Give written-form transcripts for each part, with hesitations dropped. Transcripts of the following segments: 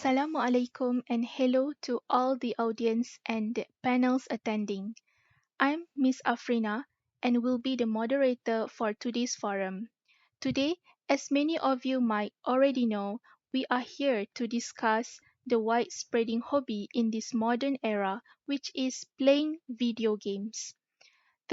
Assalamualaikum and hello to all the audience and the panels attending. I'm Miss Afrina and will be the moderator for today's forum. Today, as many of you might already know, we are here to discuss the widespreading hobby in this modern era, which is playing video games.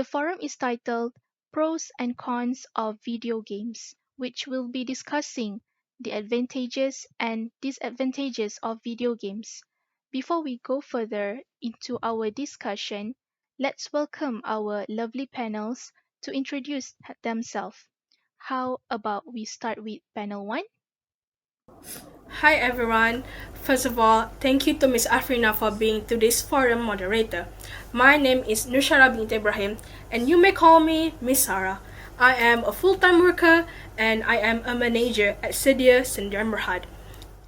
The forum is titled Pros and Cons of Video Games, which will be discussing the advantages and disadvantages of video games. Before we go further into our discussion, let's welcome our lovely panels to introduce themselves. How about we start with panel 1? Hi everyone. First of all, thank you to Ms. Afrina for being today's forum moderator. My name is BINTI IBRAHIM and you may call me Miss Sarah. I am a full-time worker and I am a manager at SYARAH Sdn Bhd.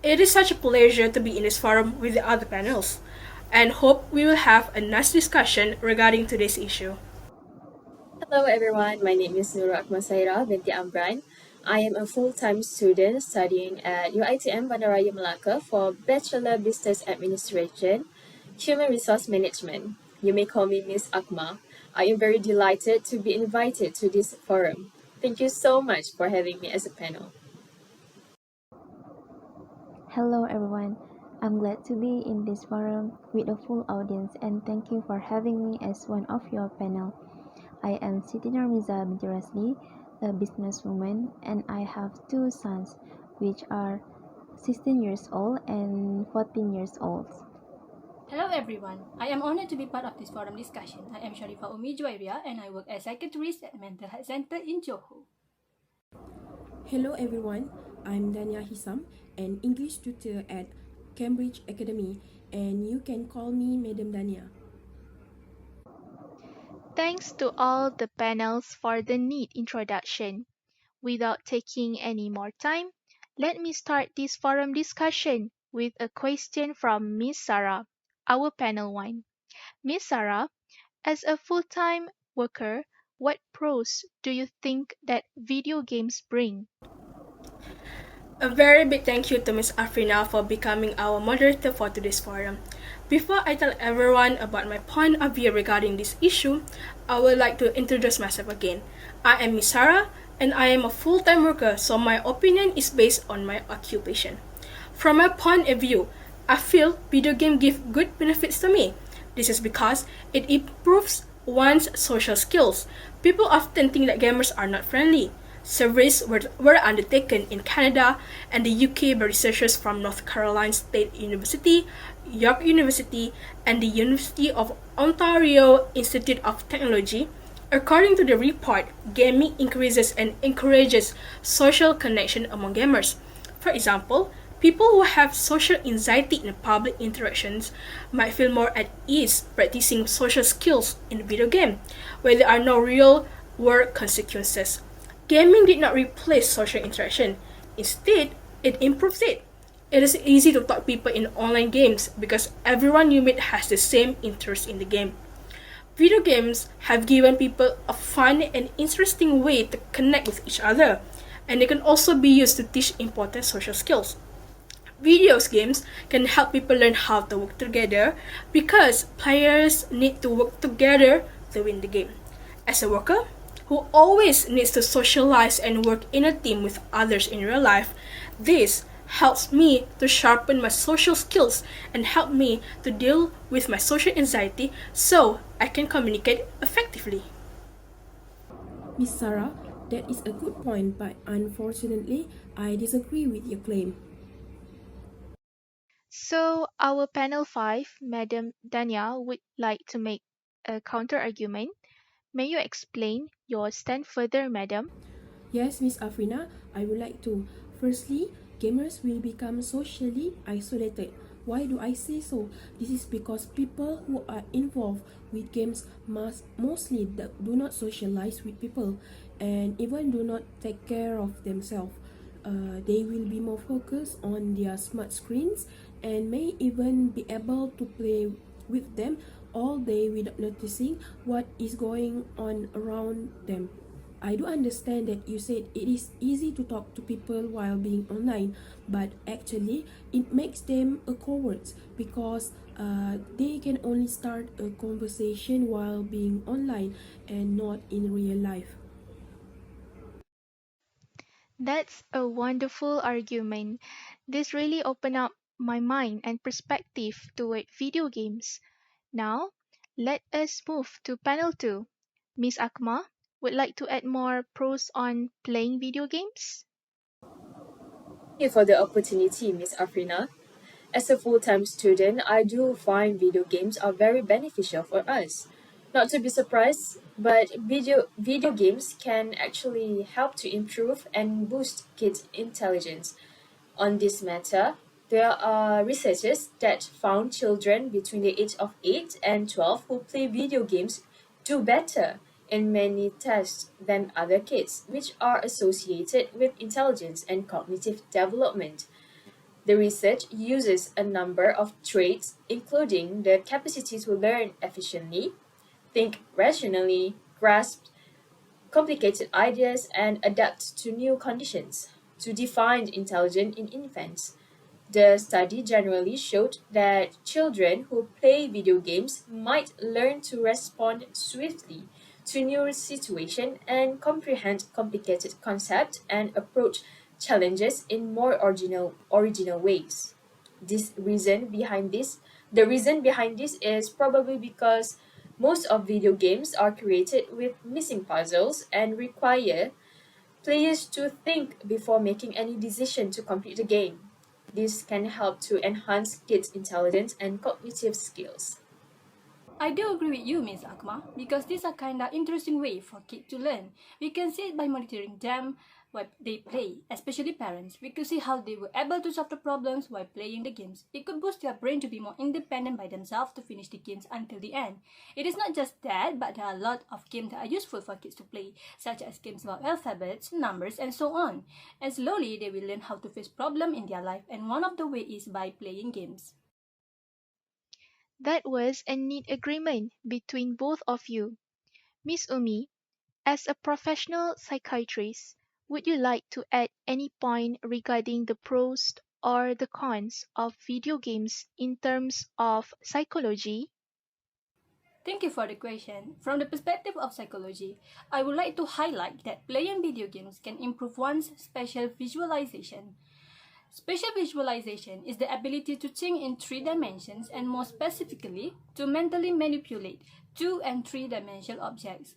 It is such a pleasure to be in this forum with the other panels and hope we will have a nice discussion regarding today's issue. Hello everyone, my name is NURUL binti AMRAN. I am a full-time student studying at UiTM Bandaraya Melaka for Bachelor Business Administration, Human Resource Management. You may call me Miss AKMAR. I am very delighted to be invited to this forum. Thank you so much for having me as a panel. Hello everyone, I'm glad to be in this forum with a full audience and thank you for having me as one of your panel. I am SITI MIZA binti ROSLI, a businesswoman, and I have two sons, which are 16 years old and 14 years old. Hello everyone, I am honored to be part of this forum discussion. I am SHARIFAH JUWAIRIYAH and I work as psychiatrist at Mental Health Center in Johor. Hello everyone, I'm DANIA HISAM, an English tutor at Cambridge Academy, and you can call me Madam DANIA. Thanks to all the panels for the neat introduction. Without taking any more time, let me start this forum discussion with a question from Miss Sarah, our panel 1. Miss Sarah, as a full-time worker, what pros do you think that video games bring? A very big thank you to Ms. Afrina for becoming our moderator for today's forum. Before I tell everyone about my point of view regarding this issue, I would like to introduce myself again. I am Miss Sarah and I am a full-time worker, so my opinion is based on my occupation. From my point of view, I feel video games give good benefits to me. This is because it improves one's social skills. People often think that gamers are not friendly. Surveys were undertaken in Canada and the UK by researchers from North Carolina State University, York University, and the University of Ontario Institute of Technology. According to the report, gaming increases and encourages social connection among gamers. For example, people who have social anxiety in public interactions might feel more at ease practicing social skills in a video game, where there are no real-world consequences. Gaming did not replace social interaction. Instead, it improves it. It is easy to talk to people in online games because everyone you meet has the same interest in the game. Video games have given people a fun and interesting way to connect with each other, and they can also be used to teach important social skills. Video games can help people learn how to work together because players need to work together to win the game. As a worker who always needs to socialize and work in a team with others in real life, this helps me to sharpen my social skills and help me to deal with my social anxiety so I can communicate effectively. Miss Sarah, that is a good point, but unfortunately, I disagree with your claim. So, our panel 5, Madam Dania, would like to make a counter-argument. May you explain your stand further, Madam? Yes, Miss Afrina, I would like to. Firstly, gamers will become socially isolated. Why do I say so? This is because people who are involved with games mostly do not socialize with people and even do not take care of themselves. They will be more focused on their smart screens and may even be able to play with them all day without noticing what is going on around them. I do understand that you said it is easy to talk to people while being online, but actually it makes them a coward because they can only start a conversation while being online and not in real life. That's a wonderful argument. This really opened up my mind and perspective toward video games. Now, let us move to panel 2. Miss Akma would like to add more pros on playing video games? Thank you for the opportunity, Miss Afrina. As a full-time student, I do find video games are very beneficial for us. Not to be surprised, but video games can actually help to improve and boost kids' intelligence. On this matter, there are researchers that found children between the age of 8 and 12 who play video games do better in many tests than other kids, which are associated with intelligence and cognitive development. The research uses a number of traits, including the capacity to learn efficiently, think rationally, grasp complicated ideas, and adapt to new conditions, to define intelligence in infants. The study generally showed that children who play video games might learn to respond swiftly to new situations and comprehend complicated concepts and approach challenges in more original ways. This reason behind this, the reason behind this is probably because most of video games are created with missing puzzles and require players to think before making any decision to complete the game. This can help to enhance kids' intelligence and cognitive skills. I do agree with you, Miss Akma, because this is a kinda interesting way for kids to learn. We can see it by monitoring them while they play, especially parents. We could see how they were able to solve the problems while playing the games. It could boost their brain to be more independent by themselves to finish the games until the end. It is not just that, but there are a lot of games that are useful for kids to play, such as games about alphabets, numbers, and so on. And slowly, they will learn how to face problems in their life, and one of the ways is by playing games. That was a neat agreement between both of you. Miss Umi, as a professional psychiatrist, would you like to add any point regarding the pros or the cons of video games in terms of psychology? Thank you for the question. From the perspective of psychology, I would like to highlight that playing video games can improve one's spatial visualization. Spatial visualization is the ability to think in three dimensions and more specifically, to mentally manipulate two and three dimensional objects.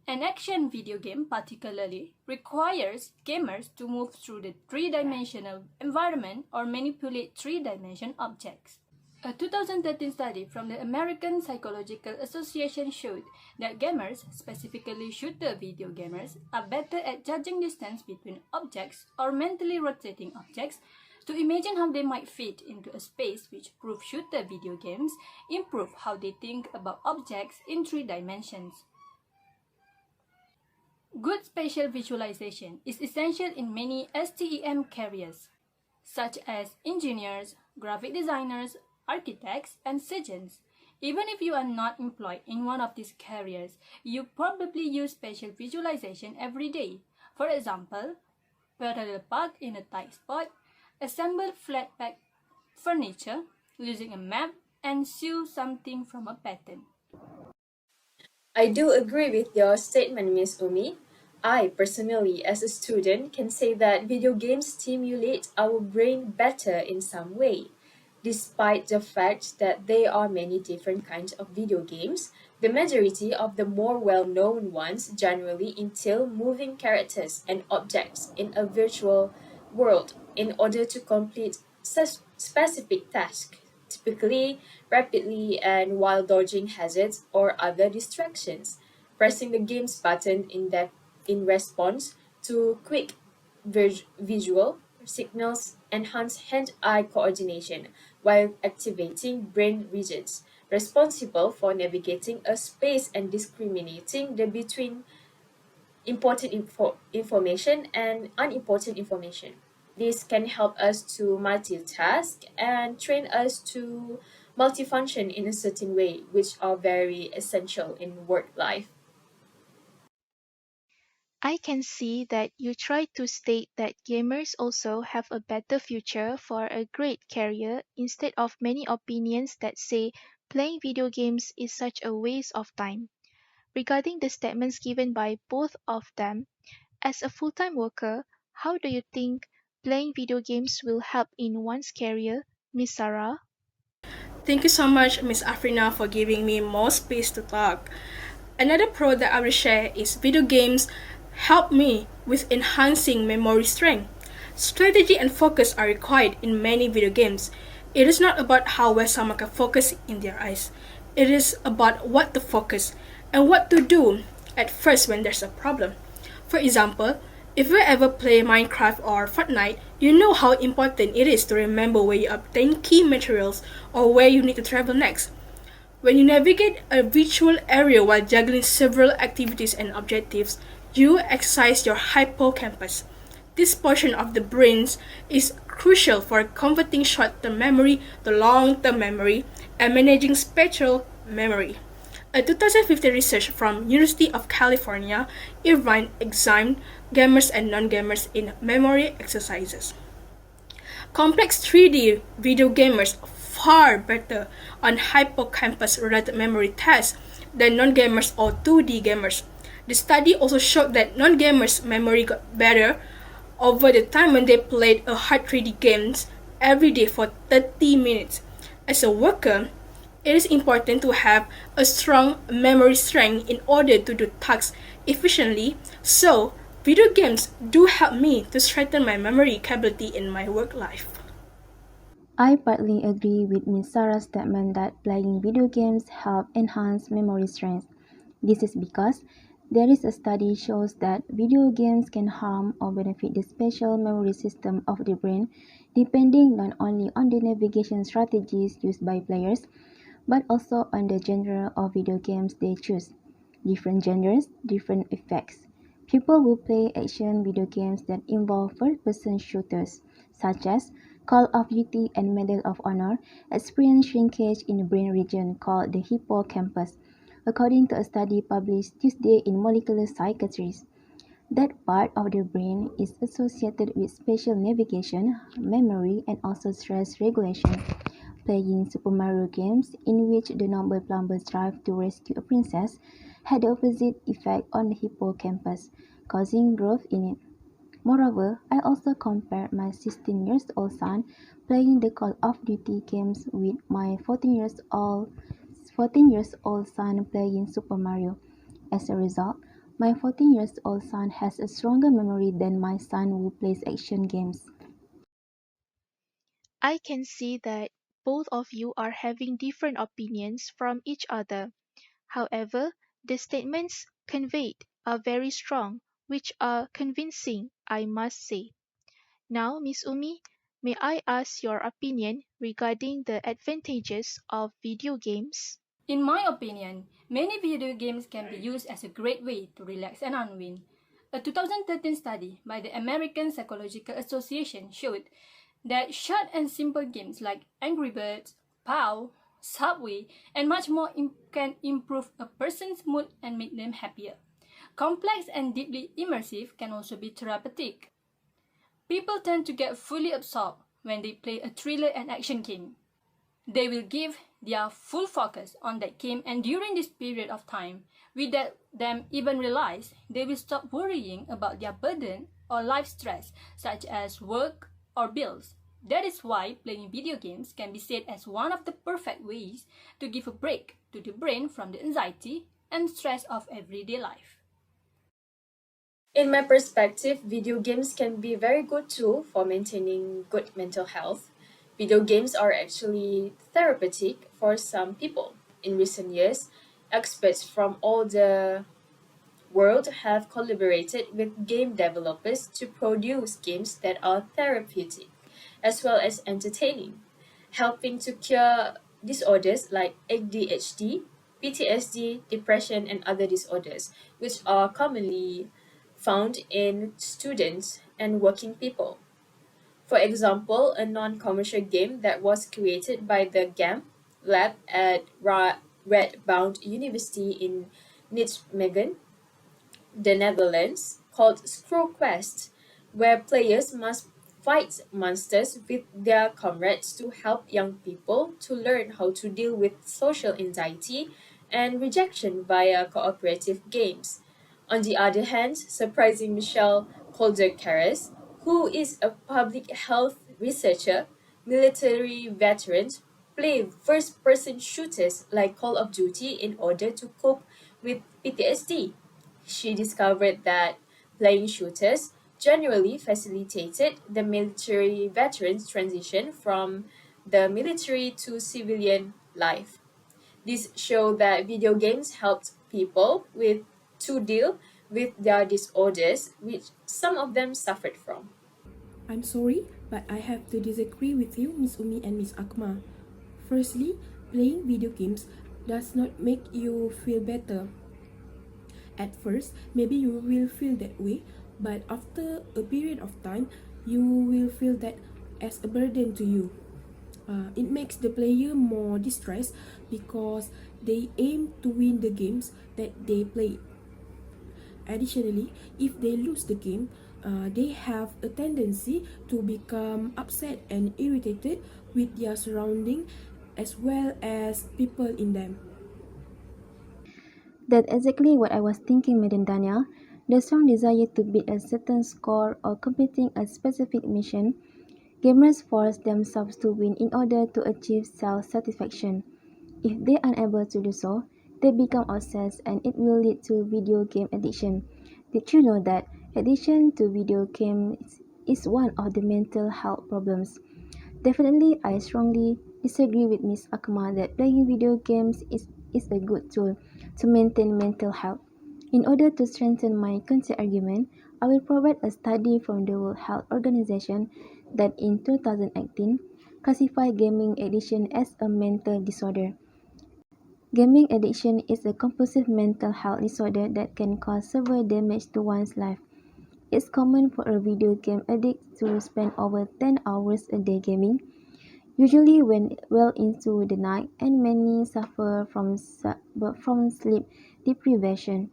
An action video game particularly requires gamers to move through the three-dimensional environment or manipulate three-dimensional objects. A 2013 study from the American Psychological Association showed that gamers, specifically shooter video gamers, are better at judging distance between objects or mentally rotating objects to imagine how they might fit into a space, which prove shooter video games improve how they think about objects in three dimensions. Good spatial visualization is essential in many STEM careers, such as engineers, graphic designers, architects, and surgeons. Even if you are not employed in one of these careers, you probably use spatial visualization every day. For example, parallel park in a tight spot, assemble flat pack furniture using a map, and sew something from a pattern. I do agree with your statement, Miss Umi. I personally, as a student, can say that video games stimulate our brain better in some way. Despite the fact that there are many different kinds of video games, the majority of the more well-known ones generally entail moving characters and objects in a virtual world in order to complete specific tasks, typically rapidly and while dodging hazards or other distractions. Pressing the game's button in response to quick visual signals enhance hand-eye coordination while activating brain regions responsible for navigating a space and discriminating between information and unimportant information. This can help us to multitask and train us to multifunction in a certain way, which are very essential in work life. I can see that you try to state that gamers also have a better future for a great career instead of many opinions that say playing video games is such a waste of time. Regarding the statements given by both of them, as a full time worker, how do you think playing video games will help in one's career, Miss Sarah? Thank you so much, Miss Afrina, for giving me more space to talk. Another pro that I will share is video games help me with enhancing memory strength. Strategy and focus are required in many video games. It is not about how well someone can focus in their eyes. It is about what to focus and what to do at first when there's a problem. For example, if you ever play Minecraft or Fortnite, you know how important it is to remember where you obtain key materials or where you need to travel next. When you navigate a virtual area while juggling several activities and objectives, you exercise your hippocampus. This portion of the brain is crucial for converting short-term memory to long-term memory and managing spatial memory. A 2015 research from University of California Irvine examined gamers and non-gamers in memory exercises. Complex 3D video gamers far better on hippocampus-related memory tests than non-gamers or 2D gamers. The study also showed that non-gamers' memory got better over the time when they played a hard 3D games every day for 30 minutes. As a worker, it is important to have a strong memory strength in order to do tasks efficiently, so video games do help me to strengthen my memory capability in my work life. I partly agree with Ms. Sarah's statement that playing video games help enhance memory strength. This is because there is a study shows that video games can harm or benefit the spatial memory system of the brain depending not only on the navigation strategies used by players but also on the genre of video games they choose. Different genres, different effects. People who play action video games that involve first-person shooters, such as Call of Duty and Medal of Honor, experience shrinkage in the brain region called the hippocampus, according to a study published Tuesday in Molecular Psychiatry. That part of the brain is associated with spatial navigation, memory, and also stress regulation. Playing Super Mario games, in which the noble plumber strive to rescue a princess, had the opposite effect on the hippocampus, causing growth in it. Moreover, I also compared my 16 years old son playing the Call of Duty games with my 14 years old son playing Super Mario. As a result, my 14 years old son has a stronger memory than my son who plays action games. I can see that both of you are having different opinions from each other. However, the statements conveyed are very strong, which are convincing, I must say. Now, Miss Umi, may I ask your opinion regarding the advantages of video games? In my opinion, many video games can be used as a great way to relax and unwind. A 2013 study by the American Psychological Association showed that short and simple games like Angry Birds, POW, Subway, and much more can improve a person's mood and make them happier. Complex and deeply immersive can also be therapeutic. People tend to get fully absorbed when they play a thriller and action game. They will give their full focus on that game, and during this period of time, without them even realize, they will stop worrying about their burden or life stress, such as work or bills. That is why playing video games can be said as one of the perfect ways to give a break to the brain from the anxiety and stress of everyday life. In my perspective, video games can be a very good tool for maintaining good mental health. Video games are actually therapeutic for some people. In recent years, experts from all the world have collaborated with game developers to produce games that are therapeutic as well as entertaining, helping to cure disorders like ADHD, PTSD, depression, and other disorders, which are commonly found in students and working people. For example, a non-commercial game that was created by the GAM lab at Redbound University in Nijmegen, the Netherlands, called Scroll Quest, where players must fight monsters with their comrades to help young people to learn how to deal with social anxiety and rejection via cooperative games. On the other hand, surprising Michelle Calder-Caras, who is a public health researcher, military veterans play first-person shooters like Call of Duty in order to cope with PTSD. She discovered that playing shooters generally facilitated the military veterans' transition from the military to civilian life. This showed that video games helped people to deal with their disorders, which some of them suffered from. I'm sorry, but I have to disagree with you, Miss Umi and Miss Akma. Firstly, playing video games does not make you feel better. At first, maybe you will feel that way, but after a period of time, you will feel that as a burden to you. It makes the player more distressed because they aim to win the games that they play. Additionally, if they lose the game, they have a tendency to become upset and irritated with their surrounding as well as people in them. That's exactly what I was thinking, Madam Dania. The strong desire to beat a certain score or completing a specific mission, gamers force themselves to win in order to achieve self-satisfaction. If they are unable to do so, they become obsessed and it will lead to video game addiction. Did you know that addiction to video games is one of the mental health problems? Definitely, I strongly disagree with Ms. Akma that playing video games is a good tool to maintain mental health. In order to strengthen my counter argument, I will provide a study from the World Health Organization that in 2018 classified gaming addiction as a mental disorder. Gaming addiction is a compulsive mental health disorder that can cause severe damage to one's life. It's common for a video game addict to spend over 10 hours a day gaming, usually when well into the night, and many suffer from sleep deprivation.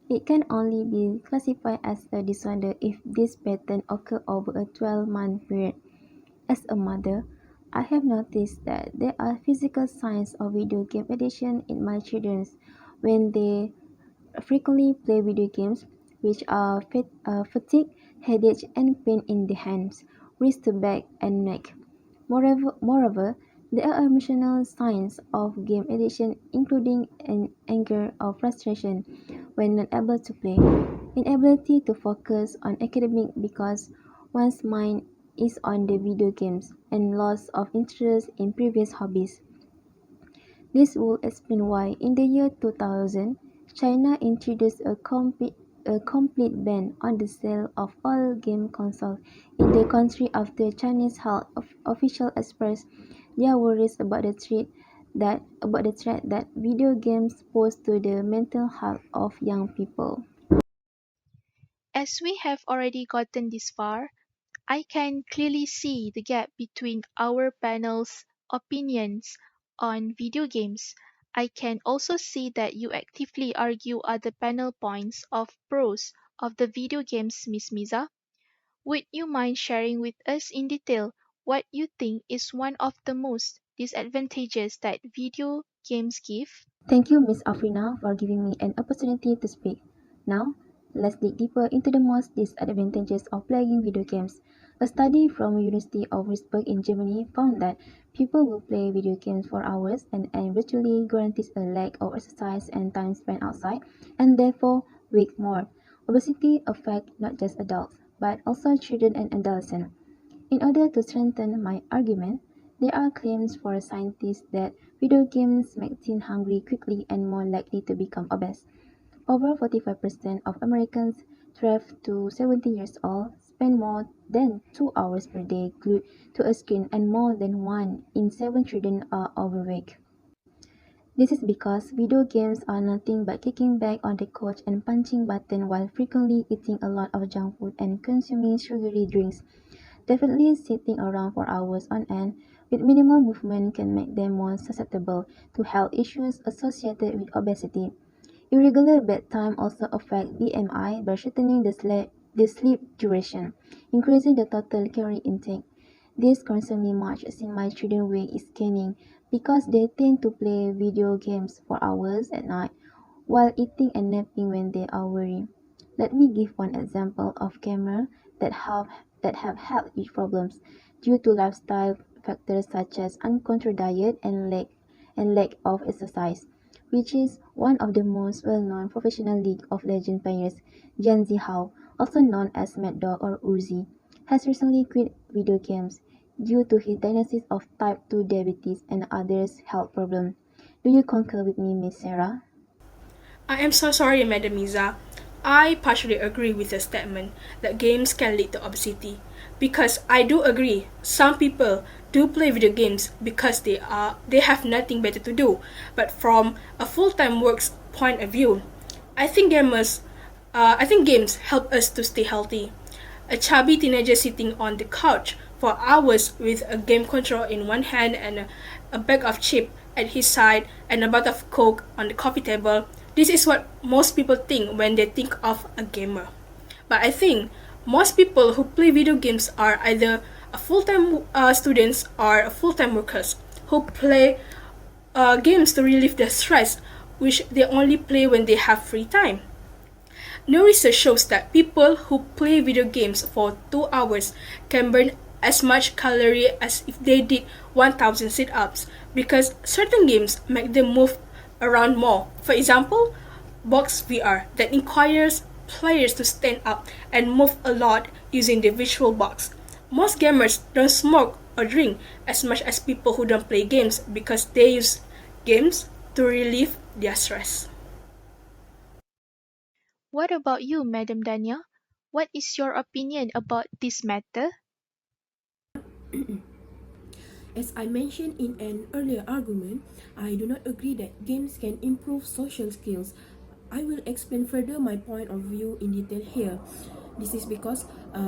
It can only be classified as a disorder if this pattern occurs over a 12-month period. As a mother, I have noticed that there are physical signs of video game addiction in my children when they frequently play video games, which are fatigue, headache, and pain in the hands, wrist, back, and neck. Moreover, there are emotional signs of game addiction, including an anger or frustration when not able to play, inability to focus on academic because one's mind is on the video games, and loss of interest in previous hobbies. This would explain why, in the year 2000, China introduced a complete ban on the sale of all game consoles in the country after Chinese health officials expressed their worries about the threat that video games pose to the mental health of young people. As we have already gotten this far, I can clearly see the gap between our panel's opinions on video games. I can also see that you actively argue other panel points of pros of the video games, Miss Miza. Would you mind sharing with us in detail what you think is one of the most disadvantages that video games give? Thank you, Ms. Afrina, for giving me an opportunity to speak. Now, let's dig deeper into the most disadvantages of playing video games. A study from University of Würzburg in Germany found that people who play video games for hours and virtually guarantees a lack of exercise and time spent outside, and therefore weight more. Obesity affects not just adults, but also children and adolescents. In order to strengthen my argument, there are claims for scientists that video games make teens hungry quickly and more likely to become obese. Over 45% of Americans 12 to 17 years old spend more than 2 hours per day glued to a screen, and more than 1 in 7 children are overweight. This is because video games are nothing but kicking back on the couch and punching buttons while frequently eating a lot of junk food and consuming sugary drinks. Definitely sitting around for hours on end with minimal movement can make them more susceptible to health issues associated with obesity. Irregular bedtime also affects BMI by shortening the sleep duration, increasing the total calorie intake. This concerns me much since my children weight is gaining because they tend to play video games for hours at night while eating and napping when they are worried. Let me give one example of gamers that have health problems due to lifestyle factors such as uncontrolled diet and lack of exercise, which is one of the most well-known professional League of Legends players, Gen Zhao, also known as Mad Dog or Uzi, has recently quit video games due to his diagnosis of type 2 diabetes and other health problems. Do you concur with me, Miss Sarah? I am so sorry, Madam Miza. I partially agree with the statement that games can lead to obesity. Because I do agree, some people do play video games because they have nothing better to do. But from a full-time works point of view, I think games help us to stay healthy. A chubby teenager sitting on the couch for hours with a game controller in one hand and a bag of chips at his side and a bottle of Coke on the coffee table. This is what most people think when they think of a gamer. But I think most people who play video games are either a full-time students or a full-time workers who play games to relieve their stress, which they only play when they have free time. New research shows that people who play video games for 2 hours can burn as much calorie as if they did 1,000 sit-ups because certain games make them move around more. For example, Box VR that requires players to stand up and move a lot using the visual box. Most gamers don't smoke or drink as much as people who don't play games because they use games to relieve their stress. What about you, Madam Dania? What is your opinion about this matter? As I mentioned in an earlier argument, I do not agree that games can improve social skills. I will explain further my point of view in detail here. This is because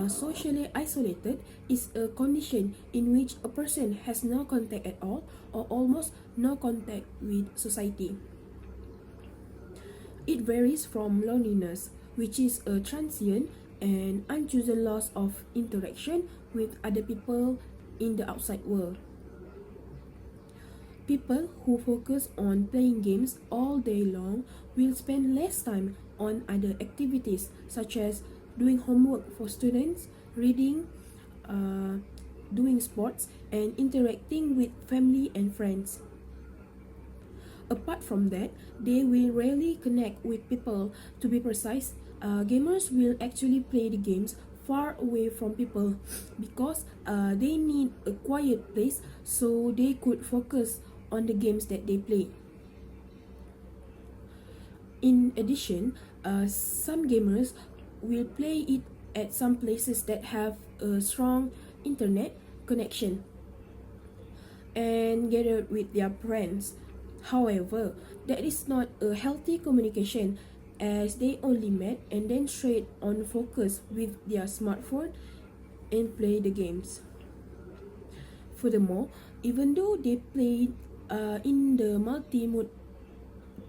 socially isolated is a condition in which a person has no contact at all or almost no contact with society. It varies from loneliness, which is a transient and unchosen loss of interaction with other people in the outside world. People who focus on playing games all day long will spend less time on other activities such as doing homework for students, reading, doing sports, and interacting with family and friends. Apart from that, they will rarely connect with people. To be precise, gamers will actually play the games far away from people because they need a quiet place so they could focus on the games that they play. In addition, some gamers will play it at some places that have a strong internet connection and gather with their friends. However, that is not a healthy communication as they only met and then straight on focus with their smartphone and play the games. Furthermore, even though they played in the multi-mode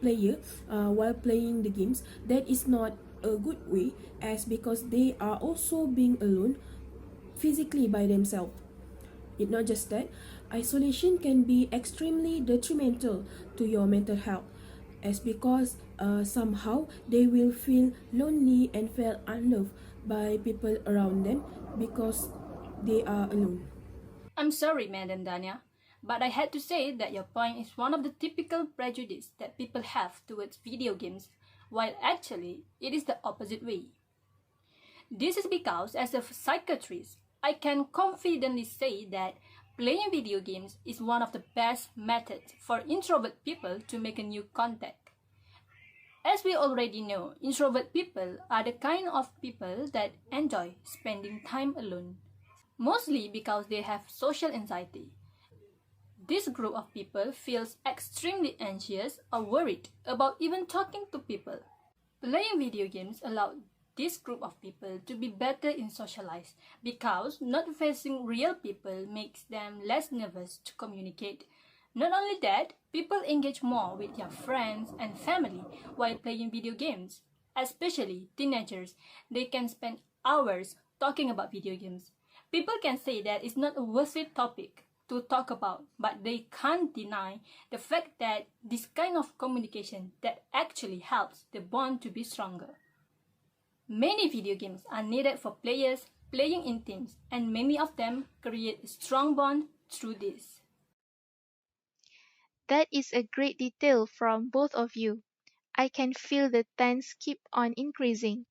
player while playing the games, that is not a good way as because they are also being alone physically by themselves. It's not just that, isolation can be extremely detrimental to your mental health as because somehow they will feel lonely and feel unloved by people around them because they are alone. I'm sorry, Madam Dania, but I had to say that your point is one of the typical prejudice that people have towards video games, while actually it is the opposite way. This is because, as a psychiatrist, I can confidently say that playing video games is one of the best methods for introvert people to make a new contact. As we already know, introvert people are the kind of people that enjoy spending time alone, mostly because they have social anxiety. This group of people feels extremely anxious or worried about even talking to people. Playing video games allow this group of people to be better in socialize because not facing real people makes them less nervous to communicate. Not only that, people engage more with their friends and family while playing video games, especially teenagers. They can spend hours talking about video games. People can say that it's not a worthy topic to talk about, but they can't deny the fact that this kind of communication that actually helps the bond to be stronger. Many video games are needed for players playing in teams, and many of them create a strong bond through this. That is a great detail from both of you. I can feel the tense keep on increasing.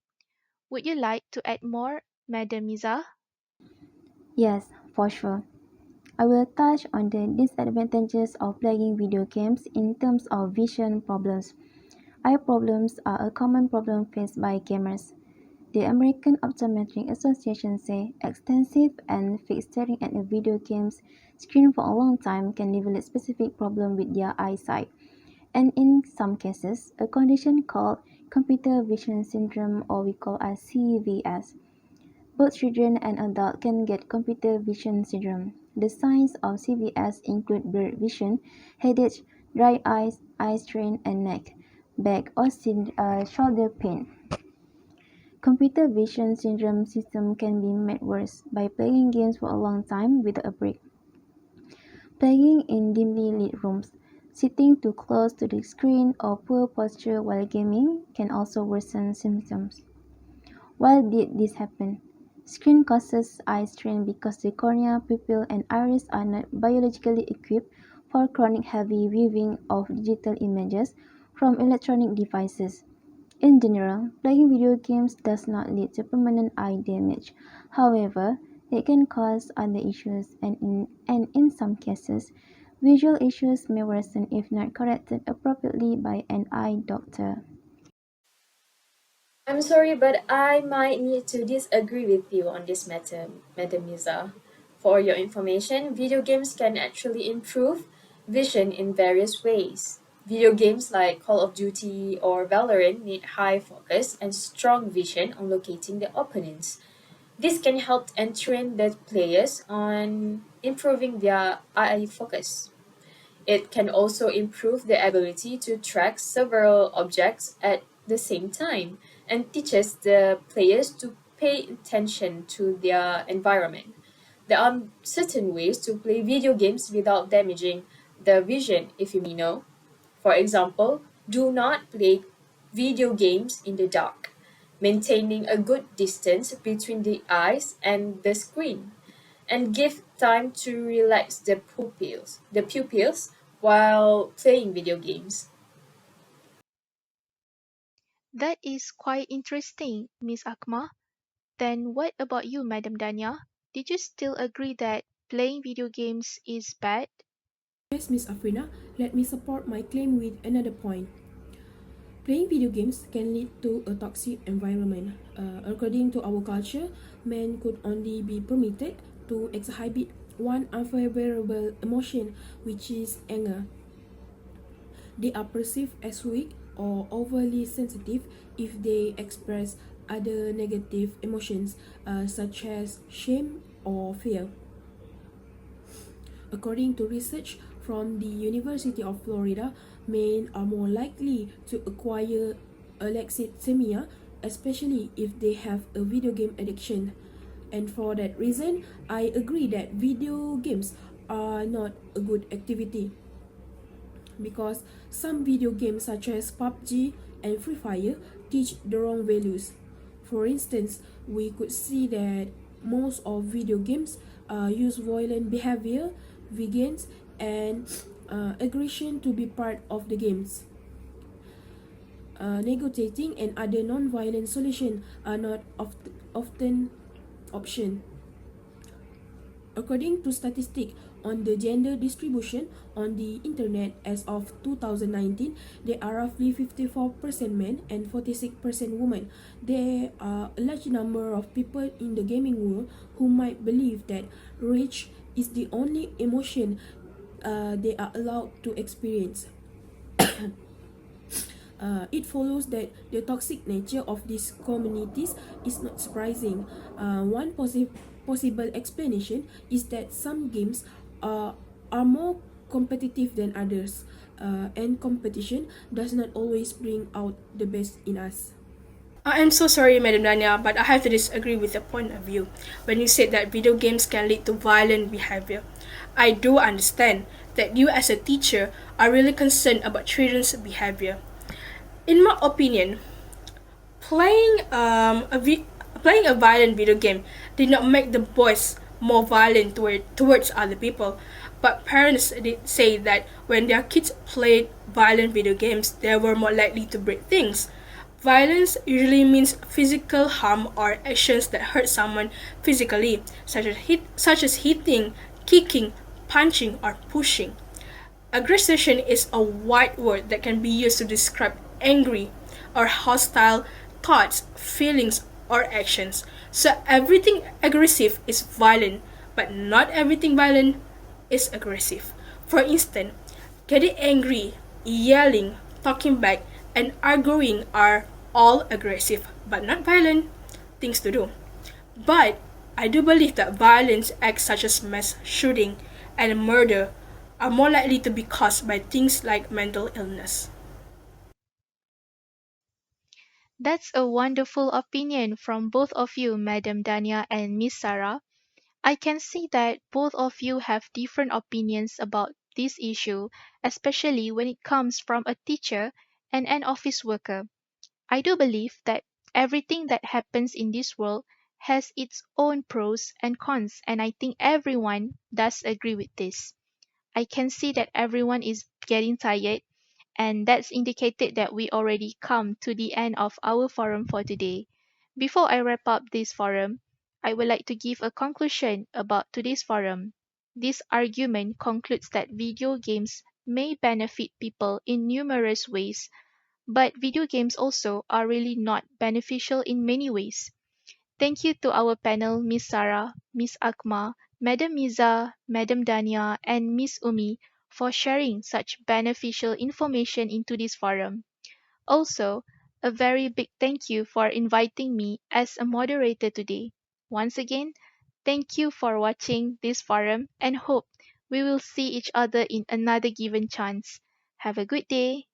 Would you like to add more, Madam Miza? Yes, for sure. I will touch on the disadvantages of playing video games in terms of vision problems. Eye problems are a common problem faced by gamers. The American Optometric Association says extensive and fixed staring at a video game's screen for a long time can develop specific problems with their eyesight, and in some cases, a condition called computer vision syndrome, or we call as CVS. Both children and adults can get computer vision syndrome. The signs of CVS include blurred vision, headache, dry eyes, eye strain, and neck, back, or shoulder pain. Computer vision syndrome symptoms can be made worse by playing games for a long time without a break. Playing in dimly lit rooms, sitting too close to the screen, or poor posture while gaming can also worsen symptoms. Why did this happen? Screen causes eye strain because the cornea, pupil, and iris are not biologically equipped for chronic heavy viewing of digital images from electronic devices. In general, playing video games does not lead to permanent eye damage. However, it can cause other issues, and in some cases, visual issues may worsen if not corrected appropriately by an eye doctor. I'm sorry, but I might need to disagree with you on this matter, Madam Miza. For your information, video games can actually improve vision in various ways. Video games like Call of Duty or Valorant need high focus and strong vision on locating the opponents. This can help entrain the players on improving their eye focus. It can also improve the ability to track several objects at the same time and teaches the players to pay attention to their environment. There are certain ways to play video games without damaging the vision, if you may know. For example, do not play video games in the dark, maintaining a good distance between the eyes and the screen, and give time to relax the pupils while playing video games. That is quite interesting, Miss Akma. Then what about you, Madam Dania? Did you still agree that playing video games is bad? Yes, Miss Afrina, let me support my claim with another point. Playing video games can lead to a toxic environment. According to our culture, men could only be permitted to exhibit one unfavorable emotion, which is anger. They are perceived as weak or overly sensitive if they express other negative emotions, such as shame or fear. According to research from the University of Florida, men are more likely to acquire alexithymia, especially if they have a video game addiction. And for that reason, I agree that video games are not a good activity, because some video games such as PUBG and Free Fire teach the wrong values. For instance, we could see that most of video games use violent behavior, vegans, and aggression to be part of the games. Negotiating and other non-violent solutions are not often option. According to statistics on the gender distribution on the internet as of 2019, there are roughly 54% men and 46% women. There are a large number of people in the gaming world who might believe that rage is the only emotion they are allowed to experience. It follows that the toxic nature of these communities is not surprising. One possible explanation is that some games are more competitive than others, and competition does not always bring out the best in us. I am so sorry, Madam Dania, but I have to disagree with your point of view when you said that video games can lead to violent behavior. I do understand that you as a teacher are really concerned about children's behavior. In my opinion, playing playing a violent video game did not make the boys more violent towards other people, but parents did say that when their kids played violent video games, they were more likely to break things. Violence usually means physical harm or actions that hurt someone physically, such as hitting, kicking, punching, or pushing. Aggression is a wide word that can be used to describe angry or hostile thoughts, feelings, or actions. So everything aggressive is violent, but not everything violent is aggressive. For instance, getting angry, yelling, talking back, and arguing are all aggressive, but not violent things to do. But I do believe that violent acts such as mass shooting and murder are more likely to be caused by things like mental illness. That's a wonderful opinion from both of you, Madam Dania and Miss Sarah. I can see that both of you have different opinions about this issue, especially when it comes from a teacher and an office worker. I do believe that everything that happens in this world has its own pros and cons, and I think everyone does agree with this. I can see that everyone is getting tired, and that's indicated that we already come to the end of our forum for today. Before I wrap up this forum, I would like to give a conclusion about today's forum. This argument concludes that video games may benefit people in numerous ways, but video games also are really not beneficial in many ways. Thank you to our panel, Miss Sarah, Miss Akma, Madam Miza, Madam Dania, and Miss Umi for sharing such beneficial information into this forum. Also, a very big thank you for inviting me as a moderator today. Once again, thank you for watching this forum and hope we will see each other in another given chance. Have a good day.